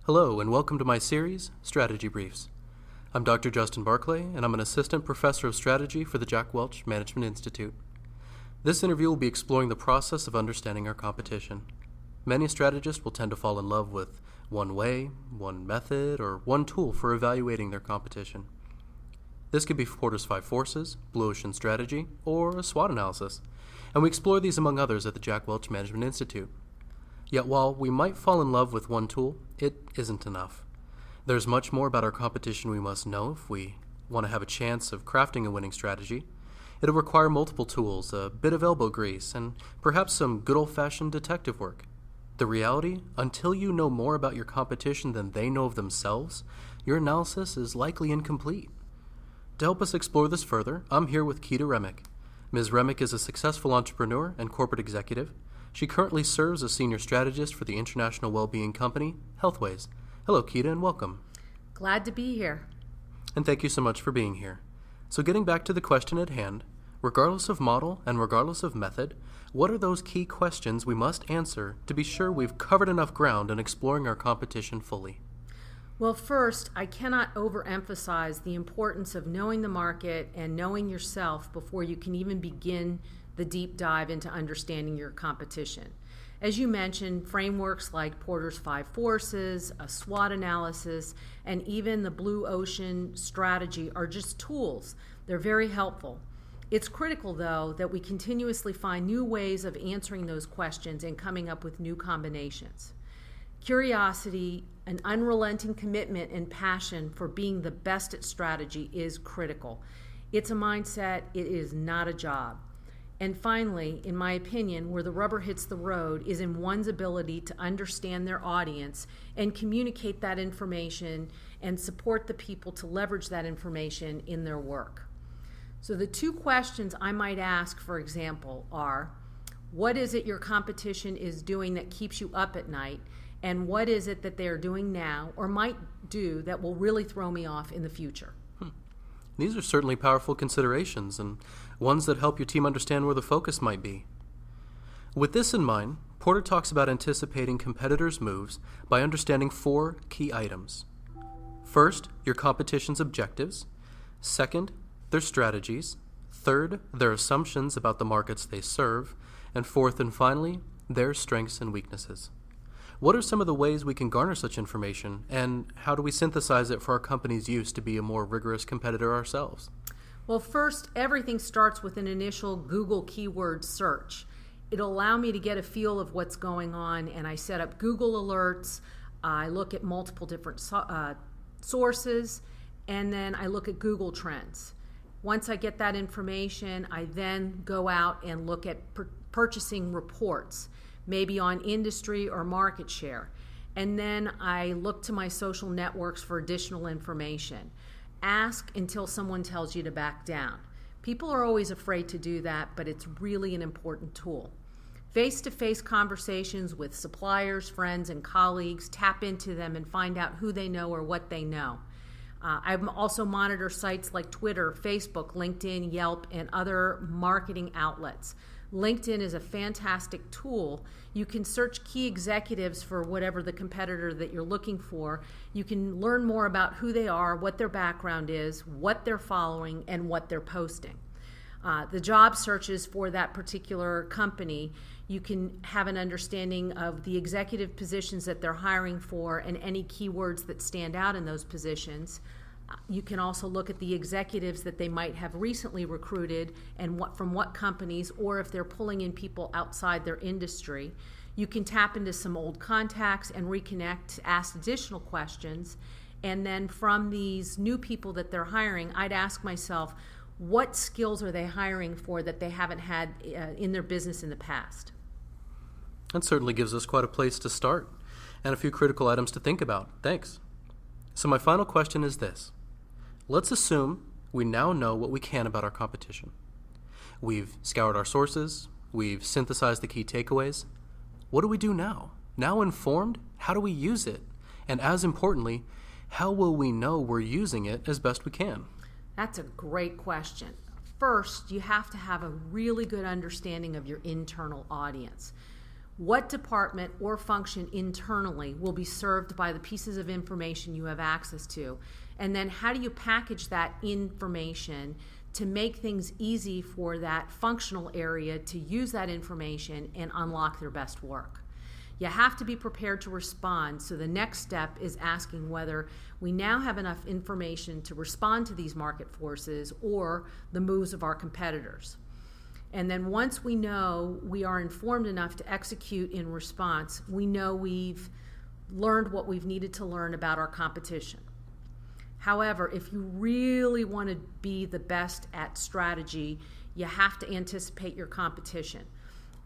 Hello, and welcome to my series, Strategy Briefs. I'm Dr. Justin Barclay, and I'm an assistant professor of strategy for the Jack Welch Management Institute. This interview will be exploring the process of understanding our competition. Many strategists will tend to fall in love with one way, one method, or one tool for evaluating their competition. This could be Porter's 5 Forces, Blue Ocean Strategy, or a SWOT analysis, and we explore these among others at the Jack Welch Management Institute. Yet while we might fall in love with one tool, it isn't enough. There's much more about our competition we must know if we want to have a chance of crafting a winning strategy. It'll require multiple tools, a bit of elbow grease, and perhaps some good old-fashioned detective work. The reality, until you know more about your competition than they know of themselves, your analysis is likely incomplete. To help us explore this further, I'm here with Quita Remick. Ms. Remick is a successful entrepreneur and corporate executive. She currently serves as Senior Strategist for the international well-being company, Healthways. Hello, Quita, and welcome. Glad to be here. And thank you so much for being here. So getting back to the question at hand, regardless of model and regardless of method, what are those key questions we must answer to be sure we've covered enough ground in exploring our competition fully? Well, first, I cannot overemphasize the importance of knowing the market and knowing yourself before you can even begin the deep dive into understanding your competition. As you mentioned, frameworks like Porter's 5 Forces, a SWOT analysis, and even the Blue Ocean Strategy are just tools. They're very helpful. It's critical, though, that we continuously find new ways of answering those questions and coming up with new combinations. Curiosity, an unrelenting commitment and passion for being the best at strategy is critical. It's a mindset, it is not a job. And finally, in my opinion, where the rubber hits the road is in one's ability to understand their audience and communicate that information and support the people to leverage that information in their work. So the two questions I might ask, for example, are, what is it your competition is doing that keeps you up at night? And what is it that they're doing now or might do that will really throw me off in the future? These are certainly powerful considerations and ones that help your team understand where the focus might be. With this in mind, Porter talks about anticipating competitors' moves by understanding 4 key items. First, your competition's objectives. Second, their strategies. Third, their assumptions about the markets they serve. And fourth and finally, their strengths and weaknesses. What are some of the ways we can garner such information, and how do we synthesize it for our company's use to be a more rigorous competitor ourselves? Well, first, everything starts with an initial Google keyword search. It'll allow me to get a feel of what's going on, and I set up Google alerts. I look at multiple different sources, and then I look at Google Trends. Once I get that information, I then go out and look at purchasing reports, maybe on industry or market share. And then I look to my social networks for additional information. Ask until someone tells you to back down. People are always afraid to do that, but it's really an important tool. Face-to-face conversations with suppliers, friends, and colleagues, tap into them and find out who they know or what they know. I also monitor sites like Twitter, Facebook, LinkedIn, Yelp, and other marketing outlets. LinkedIn is a fantastic tool. You can search key executives for whatever the competitor that you're looking for. You can learn more about who they are, what their background is, what they're following, and what they're posting. The job searches for that particular company, you can have an understanding of the executive positions that they're hiring for and any keywords that stand out in those positions. You can also look at the executives that they might have recently recruited and from what companies, or if they're pulling in people outside their industry. You can tap into some old contacts and reconnect, ask additional questions. And then from these new people that they're hiring, I'd ask myself, what skills are they hiring for that they haven't had in their business in the past? That certainly gives us quite a place to start and a few critical items to think about. Thanks. So my final question is this. Let's assume we now know what we can about our competition. We've scoured our sources. We've synthesized the key takeaways. What do we do now? Now informed, how do we use it? And as importantly, how will we know we're using it as best we can? That's a great question. First, you have to have a really good understanding of your internal audience. What department or function internally will be served by the pieces of information you have access to? And then how do you package that information to make things easy for that functional area to use that information and unlock their best work? You have to be prepared to respond, so the next step is asking whether we now have enough information to respond to these market forces or the moves of our competitors. And then once we know we are informed enough to execute in response, we know we've learned what we've needed to learn about our competition. However, if you really want to be the best at strategy, you have to anticipate your competition.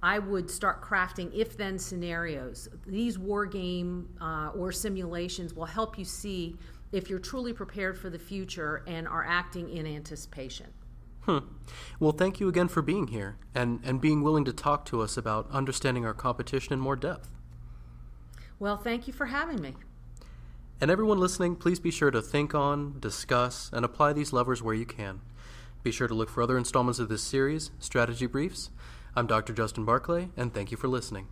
I would start crafting if-then scenarios. These war game or simulations will help you see if you're truly prepared for the future and are acting in anticipation. Well, thank you again for being here and being willing to talk to us about understanding our competition in more depth. Well, thank you for having me. And everyone listening, please be sure to think on, discuss, and apply these levers where you can. Be sure to look for other installments of this series, Strategy Briefs. I'm Dr. Justin Barclay, and thank you for listening.